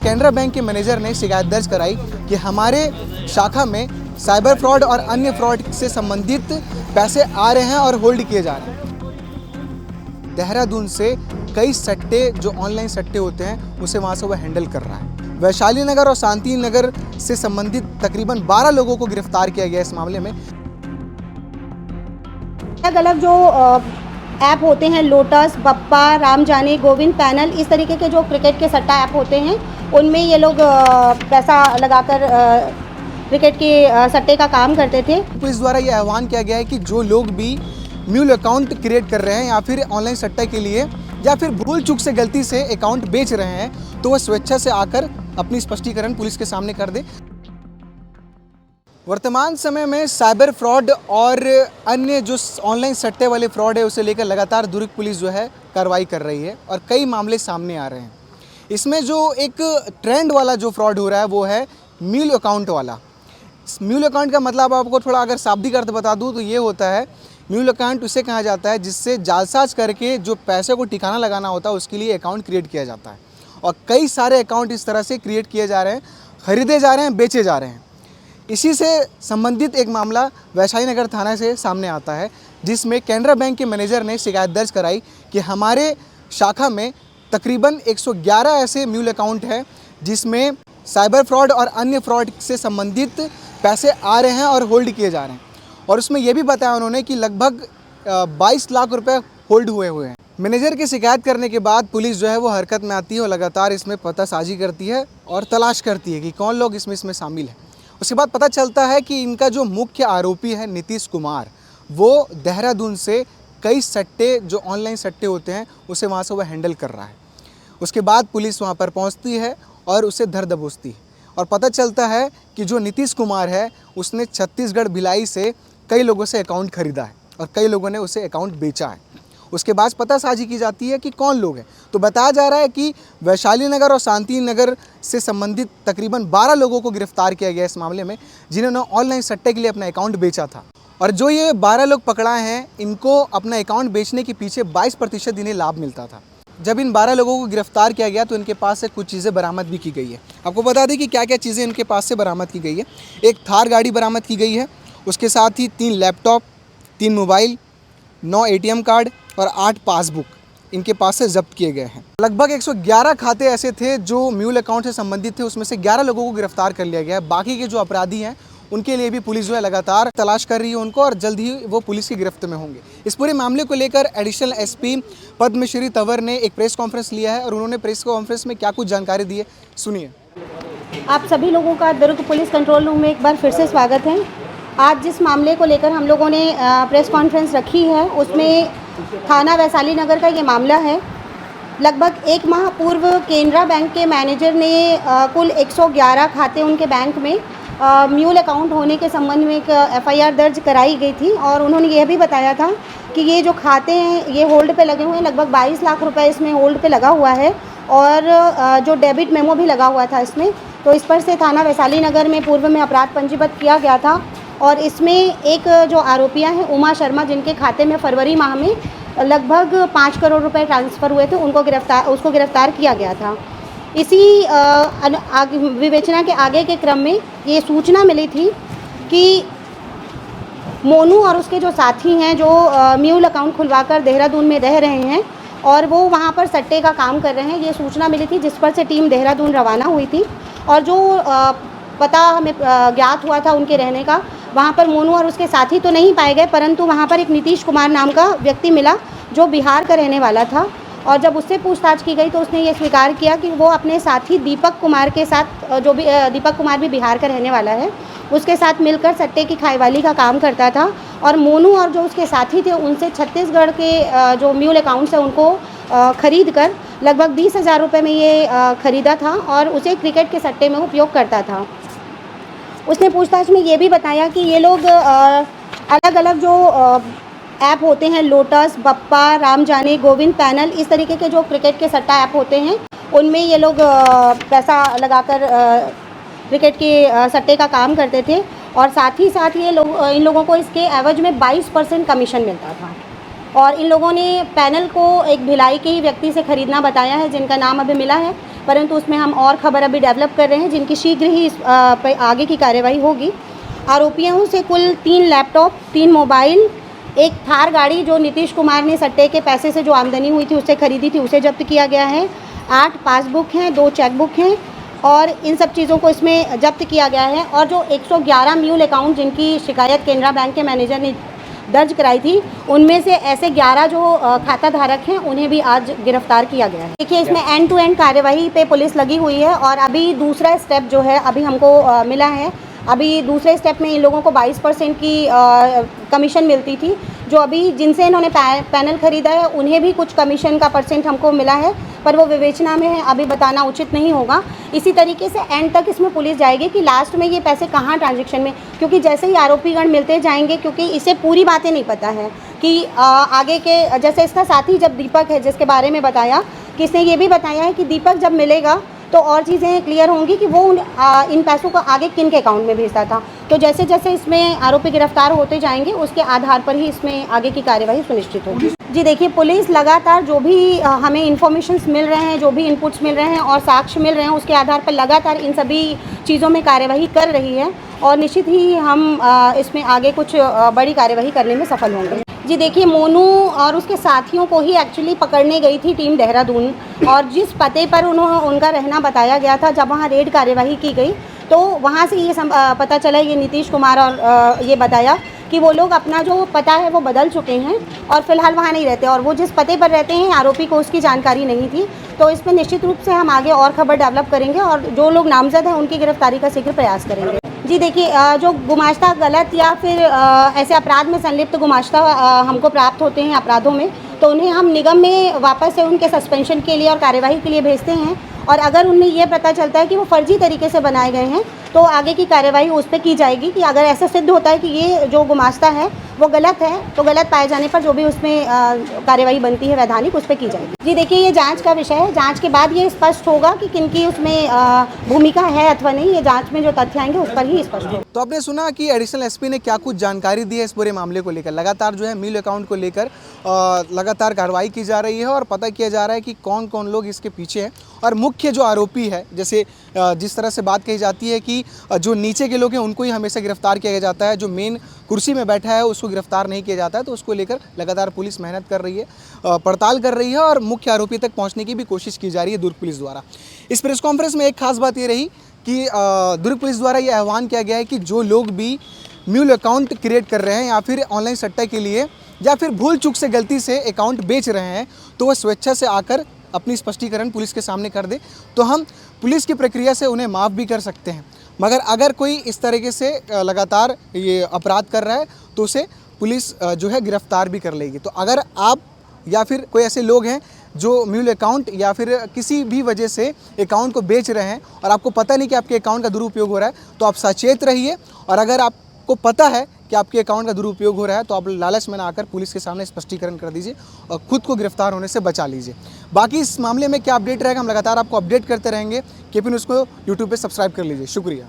Canara bank के manager ने शिकायत दर्ज कराई कि हमारे शाखा में साइबर फ्रॉड और अन्य फ्रॉड से संबंधित पैसे आ रहे हैं और होल्ड किए जा रहे हैं। देहरादून से कई सट्टे जो ऑनलाइन सट्टे होते हैं उसे वहां से वह हैंडल कर रहा है। वैशाली नगर और शांति नगर से संबंधित तकरीबन 12 लोगों को गिरफ्तार किया गया इस मामले में। अलग अलग जो ऐप होते हैं, लोटस, बप्पा, राम जाने, गोविंद पैनल, इस तरीके के जो क्रिकेट के सट्टा ऐप होते हैं उनमें ये लोग पैसा लगाकर क्रिकेट के सट्टे का काम करते थे। पुलिस द्वारा ये आह्वान किया गया है कि जो लोग भी म्यूल अकाउंट क्रिएट कर रहे हैं या फिर ऑनलाइन सट्टा के लिए या फिर भूल चूक से गलती से अकाउंट बेच रहे हैं तो वह स्वेच्छा से आकर अपनी स्पष्टीकरण पुलिस के सामने कर दे। वर्तमान समय में साइबर फ्रॉड और अन्य जो ऑनलाइन सट्टे वाले फ्रॉड है उसे लेकर लगातार दुर्ग पुलिस जो है कार्रवाई कर रही है और कई मामले सामने आ रहे हैं। इसमें जो एक ट्रेंड वाला जो फ्रॉड हो रहा है वो है म्यूल अकाउंट वाला। म्यूल अकाउंट का मतलब आपको थोड़ा अगर शाब्दिक अर्थ बता दूं तो ये होता है, म्यूल अकाउंट उसे कहा जाता है जिससे जालसाज करके जो पैसे को ठिकाना लगाना होता है उसके लिए अकाउंट क्रिएट किया जाता है। और कई सारे अकाउंट इस तरह से क्रिएट किए जा रहे हैं, खरीदे जा रहे हैं, बेचे जा रहे हैं। इसी से संबंधित एक मामला वैशाली नगर थाना से सामने आता है जिसमें कैनरा बैंक के मैनेजर ने शिकायत दर्ज कराई कि हमारे शाखा में तकरीबन 111 ऐसे म्यूल अकाउंट हैं जिसमें साइबर फ्रॉड और अन्य फ्रॉड से संबंधित पैसे आ रहे हैं और होल्ड किए जा रहे हैं। और उसमें यह भी बताया उन्होंने कि लगभग 22 लाख रुपए होल्ड हुए हैं। मैनेजर की शिकायत करने के बाद पुलिस जो है वो हरकत में आती है और लगातार इसमें पतासाजी करती है और तलाश करती है कि कौन लोग इसमें शामिल हैं। उसके बाद पता चलता है कि इनका जो मुख्य आरोपी है नीतीश कुमार, वो देहरादून से कई सट्टे जो ऑनलाइन सट्टे होते हैं उसे वहाँ से वह हैंडल कर रहा है। उसके बाद पुलिस वहाँ पर पहुँचती है और उसे धर दबोचती है और पता चलता है कि जो नीतीश कुमार है उसने छत्तीसगढ़ भिलाई से कई लोगों से अकाउंट खरीदा है और कई लोगों ने उसे अकाउंट बेचा है। उसके बाद पतासाजी की जाती है कि कौन लोग हैं। तो बताया जा रहा है कि वैशाली नगर और शांति नगर से संबंधित तकरीबन 12 लोगों को गिरफ्तार किया गया इस मामले में जिन्होंने ऑनलाइन सट्टे के लिए अपना अकाउंट बेचा था। और जो ये 12 लोग पकड़ाए हैं इनको अपना अकाउंट बेचने के पीछे 22% इन्हें लाभ मिलता था। जब इन 12 लोगों को गिरफ्तार किया गया तो इनके पास से कुछ चीज़ें बरामद भी की गई है। आपको बता दें कि क्या क्या चीज़ें इनके पास से बरामद की गई है। एक थार गाड़ी बरामद की गई है, उसके साथ ही 3 लैपटॉप, 3 मोबाइल, 9 ATM कार्ड और 8 पासबुक इनके पास से जब्त किए गए हैं। लगभग 111 खाते ऐसे थे जो म्यूल अकाउंट से संबंधित थे, उसमें से 11 लोगों को गिरफ्तार कर लिया गया है। बाकी के जो अपराधी हैं उनके लिए भी पुलिस जो है लगातार तलाश कर रही है उनको और जल्द ही वो पुलिस की गिरफ्त में होंगे। इस पूरे मामले को लेकर एडिशनल SP पद्मश्री तंवर ने एक प्रेस कॉन्फ्रेंस लिया है और उन्होंने प्रेस कॉन्फ्रेंस में क्या कुछ जानकारी दी है, सुनिए। आप सभी लोगों का दुर्ग पुलिस कंट्रोल रूम में एक बार फिर से स्वागत है। आज जिस मामले को लेकर हम लोगों ने प्रेस कॉन्फ्रेंस रखी है उसमें थाना वैशाली नगर का ये मामला है। लगभग 1 माह पूर्व केनरा बैंक के मैनेजर ने कुल 111 खाते उनके बैंक में म्यूल अकाउंट होने के संबंध में एक FIR दर्ज कराई गई थी और उन्होंने यह भी बताया था कि ये जो खाते हैं ये होल्ड पे लगे हुए हैं। लगभग 22 लाख रुपए इसमें होल्ड पे लगा हुआ है और जो डेबिट मेमो भी लगा हुआ था इसमें। तो इस पर से थाना वैशाली नगर में पूर्व में अपराध पंजीबद्ध किया गया था और इसमें एक जो आरोपियां हैं उमा शर्मा, जिनके खाते में फरवरी माह में लगभग 5 करोड़ रुपए ट्रांसफ़र हुए थे, उसको गिरफ्तार किया गया था। इसी विवेचना के आगे के क्रम में ये सूचना मिली थी कि मोनू और उसके जो साथी हैं जो म्यूल अकाउंट खुलवाकर देहरादून में रह रहे हैं और वो वहाँ पर सट्टे का काम कर रहे हैं। ये सूचना मिली थी जिस पर से टीम देहरादून रवाना हुई थी और जो पता हमें ज्ञात हुआ था उनके रहने का, वहाँ पर मोनू और उसके साथी तो नहीं पाए गए परंतु वहाँ पर एक नीतीश कुमार नाम का व्यक्ति मिला जो बिहार का रहने वाला था। और जब उससे पूछताछ की गई तो उसने ये स्वीकार किया कि वो अपने साथी दीपक कुमार के साथ, जो भी दीपक कुमार भी बिहार का रहने वाला है, उसके साथ मिलकर सट्टे की खाईवाली का काम करता था। और मोनू और जो उसके साथी थे उनसे छत्तीसगढ़ के जो म्यूल अकाउंट्स हैं उनको खरीद कर लगभग 20,000 रुपये में ये ख़रीदा था और उसे क्रिकेट के सट्टे में उपयोग करता था। उसने पूछताछ में ये भी बताया कि ये लोग अलग अलग जो ऐप होते हैं, लोटस, बप्पा, राम जाने, गोविंद पैनल, इस तरीके के जो क्रिकेट के सट्टा ऐप होते हैं उनमें ये लोग पैसा लगाकर क्रिकेट के सट्टे का काम करते थे और साथ ही साथ ये लोग इन लोगों को इसके एवज में 22% कमीशन मिलता था। और इन लोगों ने पैनल को एक भिलाई के ही व्यक्ति से ख़रीदना बताया है जिनका नाम अभी मिला है, परंतु उसमें हम और खबर अभी डेवलप कर रहे हैं, जिनकी शीघ्र ही पे आगे की कार्यवाही होगी। आरोपियों से कुल 3 लैपटॉप, 3 मोबाइल, एक थार गाड़ी जो नीतीश कुमार ने सट्टे के पैसे से जो आमदनी हुई थी उससे खरीदी थी, उसे जब्त किया गया है। 8 पासबुक हैं, 2 चेकबुक हैं और इन सब चीज़ों को इसमें जब्त किया गया है। और जो 111 म्यूल अकाउंट जिनकी शिकायत केनरा बैंक के मैनेजर ने दर्ज कराई थी, उनमें से ऐसे 11 जो खाता धारक हैं उन्हें भी आज गिरफ्तार किया गया है। देखिए, इसमें एंड टू एंड कार्यवाही पे पुलिस लगी हुई है और अभी दूसरा स्टेप जो है अभी हमको मिला है। अभी दूसरे स्टेप में इन लोगों को 22% की कमीशन मिलती थी, जो अभी जिनसे इन्होंने पैनल खरीदा है उन्हें भी कुछ कमीशन का परसेंट हमको मिला है, पर वो विवेचना में है, अभी बताना उचित नहीं होगा। इसी तरीके से एंड तक इसमें पुलिस जाएगी कि लास्ट में ये पैसे कहाँ ट्रांजैक्शन में, क्योंकि जैसे ही आरोपीगण मिलते जाएंगे, क्योंकि इसे पूरी बातें नहीं पता है कि आगे के, जैसे इसका साथी जब दीपक है जिसके बारे में बताया, कि इसने ये भी बताया है कि दीपक जब मिलेगा तो और चीज़ें क्लियर होंगी कि वो इन पैसों को आगे किन के अकाउंट में भेजता था। तो जैसे जैसे इसमें आरोपी गिरफ्तार होते जाएंगे उसके आधार पर ही इसमें आगे की कार्यवाही सुनिश्चित होगी। जी देखिए, पुलिस लगातार जो भी हमें इन्फॉर्मेशंस मिल रहे हैं, जो भी इनपुट्स मिल रहे हैं और साक्ष्य मिल रहे हैं, उसके आधार पर लगातार इन सभी चीज़ों में कार्यवाही कर रही है और निश्चित ही हम इसमें आगे कुछ बड़ी कार्यवाही करने में सफल होंगे। जी देखिए, मोनू और उसके साथियों को ही एक्चुअली पकड़ने गई थी टीम देहरादून, और जिस पते पर उनका रहना बताया गया था, जब वहाँ रेड कार्यवाही की गई तो वहाँ से ये पता चला, ये नीतीश कुमार और ये बताया कि वो लोग अपना जो पता है वो बदल चुके हैं और फिलहाल वहाँ नहीं रहते, और वो जिस पते पर रहते हैं आरोपी को उसकी जानकारी नहीं थी। तो इसमें निश्चित रूप से हम आगे और खबर डेवलप करेंगे और जो लोग नामजद हैं उनकी गिरफ्तारी का शीघ्र प्रयास करेंगे। जी देखिए, जो गुमाश्ता गलत या फिर ऐसे अपराध में संलिप्त गुमाश्ता हमको प्राप्त होते हैं अपराधों में, तो उन्हें हम निगम में वापस से उनके सस्पेंशन के लिए और कार्यवाही के लिए भेजते हैं, और अगर उनमें ये पता चलता है कि वो फर्जी तरीके से बनाए गए हैं तो आगे की कार्यवाही उस पर की जाएगी। कि अगर ऐसा सिद्ध होता है कि ये जो गुमाश्ता है वो गलत है, तो गलत पाए जाने पर जो भी उसमें कार्यवाही बनती है वैधानिक, उस पर की जाएगी। जी देखिए, ये जांच का विषय है, जांच के बाद ये स्पष्ट होगा कि किनकी उसमें भूमिका है अथवा नहीं। ये जांच में जो तथ्य आएंगे उस पर ही स्पष्ट होगा। तो आपने सुना कि एडिशनल एसपी ने क्या कुछ जानकारी दी है इस पूरे मामले को लेकर। लगातार जो है मील अकाउंट को लेकर लगातार कार्रवाई की जा रही है और पता किया जा रहा है कि कौन कौन लोग इसके पीछे हैं, और मुख्य जो आरोपी है, जैसे जिस तरह से बात कही जाती है कि जो नीचे के लोग हैं उनको ही हमेशा गिरफ्तार किया जाता है, जो मेन कुर्सी में बैठा है उसको गिरफ्तार नहीं किया जाता है। तो उसको लेकर लगातार पुलिस मेहनत कर रही है, पड़ताल कर रही है और मुख्य आरोपी तक पहुंचने की भी कोशिश की जा रही है दुर्ग पुलिस द्वारा। इस प्रेस कॉन्फ्रेंस में एक खास बात ये रही कि दुर्ग पुलिस द्वारा ये आह्वान किया गया है कि जो लोग भी म्यूल अकाउंट क्रिएट कर रहे हैं या फिर ऑनलाइन सट्टा के लिए या फिर भूल चूक से गलती से अकाउंट बेच रहे हैं, तो वह स्वेच्छा से आकर अपनी स्पष्टीकरण पुलिस के सामने कर दे, तो हम पुलिस की प्रक्रिया से उन्हें माफ़ भी कर सकते हैं। मगर अगर कोई इस तरीके से लगातार ये अपराध कर रहा है तो उसे पुलिस जो है गिरफ्तार भी कर लेगी। तो अगर आप या फिर कोई ऐसे लोग हैं जो म्यूल अकाउंट या फिर किसी भी वजह से अकाउंट को बेच रहे हैं और आपको पता नहीं कि आपके अकाउंट का दुरुपयोग हो रहा है, तो आप सचेत रहिए। और अगर आपको पता है कि आपके अकाउंट का दुरुपयोग हो रहा है तो आप लालच में ना आकर पुलिस के सामने स्पष्टीकरण कर दीजिए और खुद को गिरफ्तार होने से बचा लीजिए। बाकी इस मामले में क्या अपडेट रहेगा हम लगातार आपको अपडेट करते रहेंगे। केपी न्यूज़ को यूट्यूब पे सब्सक्राइब कर लीजिए। शुक्रिया।